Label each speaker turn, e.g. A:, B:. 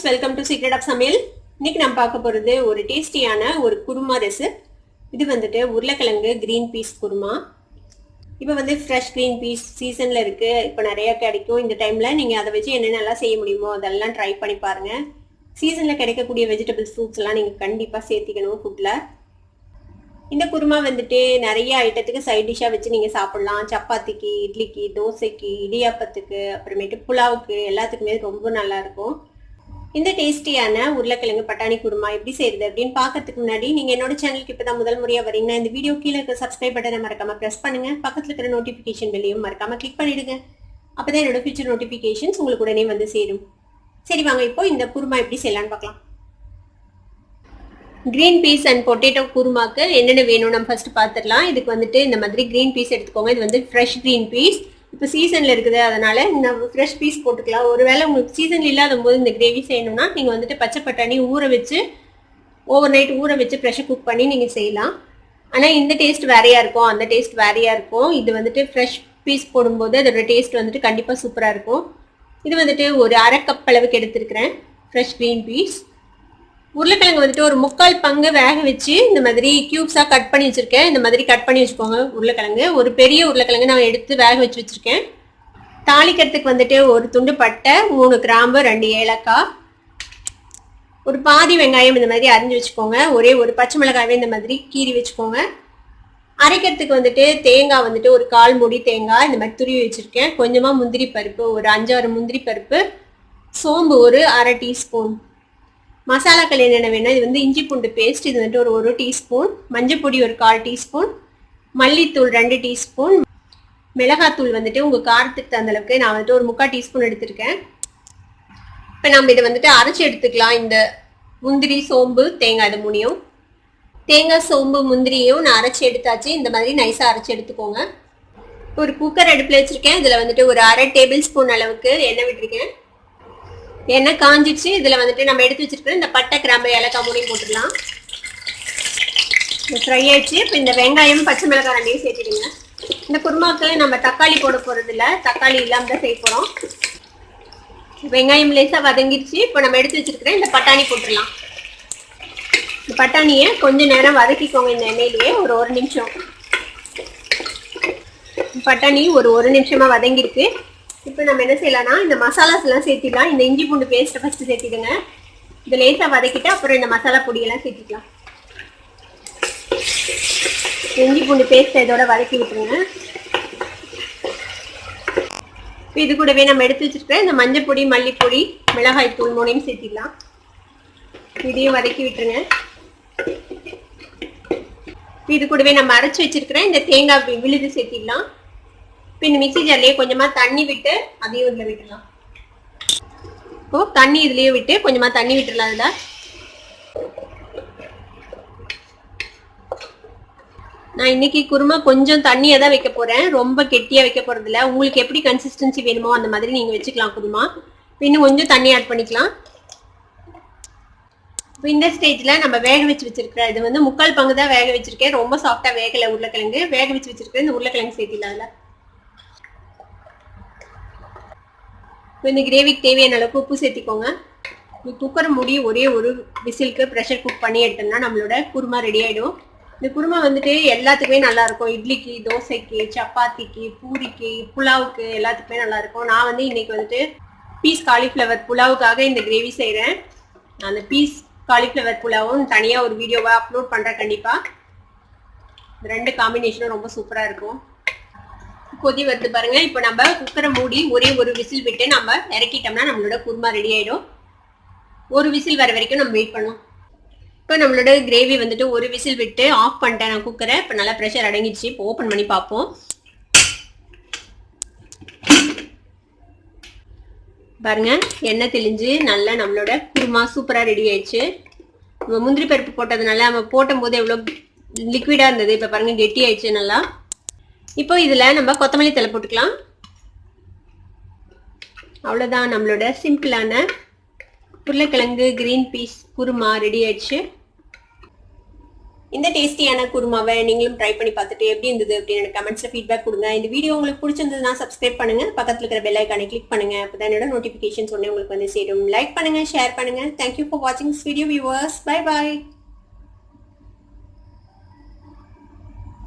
A: Friends, welcome to secret of சமையல். இன்னைக்கு நம்ம பார்க்க போகிறது ஒரு டேஸ்டியான ஒரு குருமா ரெசிபி. இது வந்துட்டு உருளைக்கிழங்கு கிரீன் பீஸ் குருமா. இப்போ வந்து ஃப்ரெஷ் கிரீன் பீஸ் சீசனில் இருக்குது. இப்போ நிறையா கிடைக்கும். இந்த டைமில் நீங்கள் அதை வச்சு என்னென்னலாம் செய்ய முடியுமோ அதெல்லாம் ட்ரை பண்ணி பாருங்கள். சீசனில் கிடைக்கக்கூடிய வெஜிடபிள்ஸ் ஃப்ரூட்ஸ்லாம் நீங்கள் கண்டிப்பாக சேர்த்திக்கணும் ஃபுட்டில். இந்த குருமா வந்துட்டு நிறைய ஐட்டத்துக்கு சைட் டிஷ்ஷாக வச்சு நீங்கள் சாப்பிட்லாம். சப்பாத்திக்கு, இட்லிக்கு, தோசைக்கு, இடியாப்பத்துக்கு, அப்புறமேட்டு புலாவுக்கு எல்லாத்துக்குமே ரொம்ப நல்லாயிருக்கும். இந்த டேஸ்டியான உருளைக்கிழங்கு பட்டாணி குருமா எப்படி செய்யுது அப்படின்னு பார்க்கறதுக்கு முன்னாடி நீங்கள் என்னோட சேனலுக்கு இப்போ தான் முதல் முறையாக வரீங்கன்னா இந்த வீடியோ கீழே இருக்க சப்ஸ்கிரைப் பட்டனை மறக்காமல் ப்ரெஸ் பண்ணுங்கள். பக்கத்தில் இருக்கிற நோட்டிஃபிகேஷன் பெல்லையும் மறக்காமல் கிளிக் பண்ணிவிடுங்க. அப்போ தான் என்னோட ஃபியூச்சர் நோட்டிஃபிகேஷன்ஸ் உங்களுக்கு உடனே வந்து சேரும். சரி வாங்க, இப்போ இந்த குருமா எப்படி செய்யலான்னு பார்க்கலாம். கிரீன் பீஸ் அண்ட் பொட்டேட்டோ குருமாக்கு என்னென்ன வேணும் நம்ம ஃபர்ஸ்ட் பார்த்துடலாம். இதுக்கு வந்துட்டு இந்த மாதிரி கிரீன் பீஸ் எடுத்துக்கோங்க. இது வந்து ஃப்ரெஷ் கிரீன் பீஸ். இப்போ சீசனில் இருக்குது, அதனால நம்ம ஃப்ரெஷ் பீஸ் போட்டுக்கலாம். ஒருவேளை உங்களுக்கு சீசனில் இல்லாத போது இந்த கிரேவி செய்யணும்னா நீங்கள் வந்துட்டு பச்சை பட்டாணி ஊற வச்சு ஓவர் நைட் ஊற வச்சு ப்ரெஷர் குக் பண்ணி நீங்கள் செய்யலாம். ஆனால் இந்த டேஸ்ட் வேறையாக இருக்கும், அந்த டேஸ்ட் வேறையாக இருக்கும். இது வந்துட்டு ஃப்ரெஷ் பீஸ் போடும்போது அதோட டேஸ்ட் வந்துட்டு கண்டிப்பாக சூப்பராக இருக்கும். இது வந்துட்டு ஒரு அரை கப் அளவுக்கு எடுத்துருக்கிறேன் ஃப்ரெஷ் கிரீன் பீஸ். உருளைக்கிழங்கு வந்துட்டு ஒரு 3/4 பங்கு வேக வச்சு இந்த மாதிரி கியூப்ஸாக கட் பண்ணி வச்சுருக்கேன். இந்த மாதிரி கட் பண்ணி வச்சுக்கோங்க. உருளைக்கிழங்கு ஒரு பெரிய உருளைக்கிழங்கு நான் எடுத்து வேக வச்சு வச்சுருக்கேன். தாளிக்கிறதுக்கு வந்துட்டு ஒரு துண்டு பட்டை, 3 கிராம்பு, 2 ஏலக்காய், ஒரு பாதி வெங்காயம் இந்த மாதிரி அரிஞ்சு வச்சுக்கோங்க. ஒரே ஒரு பச்சை மிளகாவே இந்த மாதிரி கீறி வச்சுக்கோங்க. அரைக்கிறதுக்கு வந்துட்டு தேங்காய் வந்துட்டு ஒரு 1/4 மூடி தேங்காய் இந்த மாதிரி துருவி வச்சுருக்கேன். கொஞ்சமாக முந்திரி பருப்பு, ஒரு 5-6 முந்திரி பருப்பு, சோம்பு ஒரு அரை டீஸ்பூன். மசாலாக்கள் என்னென்ன வேணும், இது வந்து இஞ்சி பூண்டு பேஸ்ட், இது வந்துட்டு ஒரு 1 டீஸ்பூன், மஞ்சள் பொடி ஒரு 1/4 டீஸ்பூன், மல்லித்தூள் 2 டீஸ்பூன், மிளகாத்தூள் வந்துட்டு உங்கள் காரத்துக்கு தகுந்த அளவுக்கு நான் வந்துட்டு ஒரு 3/4 டீஸ்பூன் எடுத்திருக்கேன். இப்போ நம்ம இதை வந்துட்டு அரைச்சி எடுத்துக்கலாம். இந்த முந்திரி, சோம்பு, தேங்காய், இது மூணையும், தேங்காய், சோம்பு, முந்திரியும் நான் அரைச்சி எடுத்தாச்சு. இந்த மாதிரி நைஸாக அரைச்சி எடுத்துக்கோங்க. ஒரு குக்கர் அடுப்பில் வச்சுருக்கேன். இதில் வந்துட்டு ஒரு அரை டேபிள் ஸ்பூன் அளவுக்கு எண்ணெய் விட்டுருக்கேன். எண்ணெய் காஞ்சிச்சு. இதில் வந்துட்டு நம்ம எடுத்து வச்சிருக்கிற இந்த பட்டை, கிராம்பு, ஏலக்காய் மூணையும் போட்டுடலாம். ஃப்ரை ஆயிடுச்சு. இப்போ இந்த வெங்காயம், பச்சை மிளகாய் ரெண்டையும் சேர்த்துடுங்க. இந்த குருமாவுக்கு நம்ம தக்காளி போட போகிறது இல்லை, தக்காளி இல்லாமல் தான் செய்ய போகிறோம். வெங்காயம் லேசாக வதங்கிடுச்சு. இப்போ நம்ம எடுத்து வச்சிருக்கிற இந்த பட்டாணி போட்டுடலாம். இந்த பட்டாணியை கொஞ்சம் நேரம் வதக்கிக்கோங்க இந்த எண்ணெயிலேயே, ஒரு 1 நிமிஷம். பட்டாணி ஒரு நிமிஷமாக வதங்கிருக்கு. இப்போ நம்ம என்ன செய்யலாம்னா இந்த மசாலாஸ் எல்லாம் சேர்த்திடலாம். இந்த இஞ்சி பூண்டு பேஸ்ட்டை ஃபஸ்ட்டு சேர்த்திடுங்க. இதை லேசாக வதக்கிட்டு அப்புறம் இந்த மசாலா பொடியெல்லாம் சேர்த்திக்கலாம். இஞ்சி பூண்டு பேஸ்ட்டை இதோட வதக்கி விட்டுருங்க. இப்போ இது கூடவே நம்ம எடுத்து வச்சுருக்க இந்த மஞ்சள் பொடி, மல்லிப்பொடி, மிளகாய் தூள் மூணையும் சேர்த்திடலாம். இதையும் வதக்கி விட்டுருங்க. இது கூடவே நம்ம அரைச்சி வச்சிருக்கிற இந்த தேங்காய் விழுது சேர்த்திடலாம். இப்போ இந்த மிக்ஸி ஜார்லேயே கொஞ்சமாக தண்ணி விட்டு அதையும் இதில் விட்டுடலாம். இப்போ தண்ணி இதுலேயே விட்டு கொஞ்சமாக தண்ணி விட்டுடலாம். அதில் நான் இன்னைக்கு குருமா கொஞ்சம் தண்ணியை தான் வைக்க போகிறேன், ரொம்ப கெட்டியாக வைக்க போகிறதில்ல. உங்களுக்கு எப்படி கன்சிஸ்டன்சி வேணுமோ அந்த மாதிரி நீங்கள் வச்சுக்கலாம் குருமா. இன்னும் கொஞ்சம் தண்ணி ஆட் பண்ணிக்கலாம். இப்போ இந்த ஸ்டேஜில் நம்ம வேக வச்சிருக்கிற இது வந்து 3/4 பங்கு தான் வேக வச்சிருக்கேன். ரொம்ப சாஃப்டாக வேகலை உருளைக்கிழங்கு. வேக வச்சிருக்கிற இந்த உருளைக்கிழங்கு சேர்த்திடலாம். அதில் இப்போ இந்த கிரேவிக்கு தேவையான அளவுக்கு உப்பு சேர்த்திக்கோங்க. குக்கர் மூடி ஒரே ஒரு விசிலுக்கு ப்ரெஷர் குக் பண்ணி எடுத்தோம்னா நம்மளோட குருமா ரெடி ஆகிடும். இந்த குருமா வந்துட்டு எல்லாத்துக்குமே நல்லாயிருக்கும். இட்லிக்கு, தோசைக்கு, சப்பாத்திக்கு, பூரிக்கு, புலாவுக்கு எல்லாத்துக்குமே நல்லாயிருக்கும். நான் வந்து இன்றைக்கி வந்துட்டு பீஸ் காலிஃப்ளவர் புலாவுக்காக இந்த கிரேவி செய்கிறேன். அந்த பீஸ் காலிஃப்ளவர் புலாவும் தனியாக ஒரு வீடியோவாக அப்லோட் பண்ணுறேன் கண்டிப்பாக. இந்த 2 காம்பினேஷனும் ரொம்ப சூப்பராக இருக்கும். கொதி வருது பாருங்க. இப்போ நம்ம குக்கரை மூடி ஒரே ஒரு விசில் விட்டு நம்ம இறக்கிட்டோம்னா நம்மளோட குருமா ரெடி ஆகிடும். ஒரு விசில் வர வரைக்கும் நம்ம வெயிட் பண்ணோம். இப்போ நம்மளோட கிரேவி வந்துட்டு ஒரு விசில் விட்டு ஆஃப் பண்ணிட்டேன் நான் குக்கரை. இப்போ நல்லா ப்ரெஷர் அடங்கிடுச்சு. இப்போ ஓப்பன் பண்ணி பார்ப்போம். பாருங்க, எண்ணெய் தெளிஞ்சு நல்லா நம்மளோட குருமா சூப்பராக ரெடி ஆயிடுச்சு. நம்ம முந்திரி பருப்பு போட்டதுனால நம்ம போடும்போது எவ்வளோ லிக்விடாக இருந்தது, இப்போ பாருங்க கெட்டி ஆயிடுச்சு நல்லா. இப்போ இதில் நம்ம கொத்தமல்லி தழை போட்டுக்கலாம். அவ்வளோதான், நம்மளோட சிம்பிளான உருளைக்கிழங்கு கிரீன் பீஸ் குருமா ரெடி ஆயிடுச்சு. இந்த டேஸ்டியான குருமாவை நீங்களும் ட்ரை பண்ணி பார்த்துட்டு எப்படி இருந்தது அப்படின்னு எனக்கு கமெண்ட்ஸ்ல ஃபீட்பேக் கொடுங்க. இந்த வீடியோ உங்களுக்கு பிடிச்சிருந்ததுன்னா சப்ஸ்கிரைப் பண்ணுங்க, பக்கத்துல இருக்கிற பெல் ஐக்கானை கிளிக் பண்ணுங்க. அப்பதான் என்னோட நோட்டிபிகேஷன்ஸ் உடனே உங்களுக்கு வந்து சேரும். லைக் பண்ணுங்க, ஷேர் பண்ணுங்க. தேங்க்யூ ஃபார் வாட்சிங் this video viewers. Bye bye.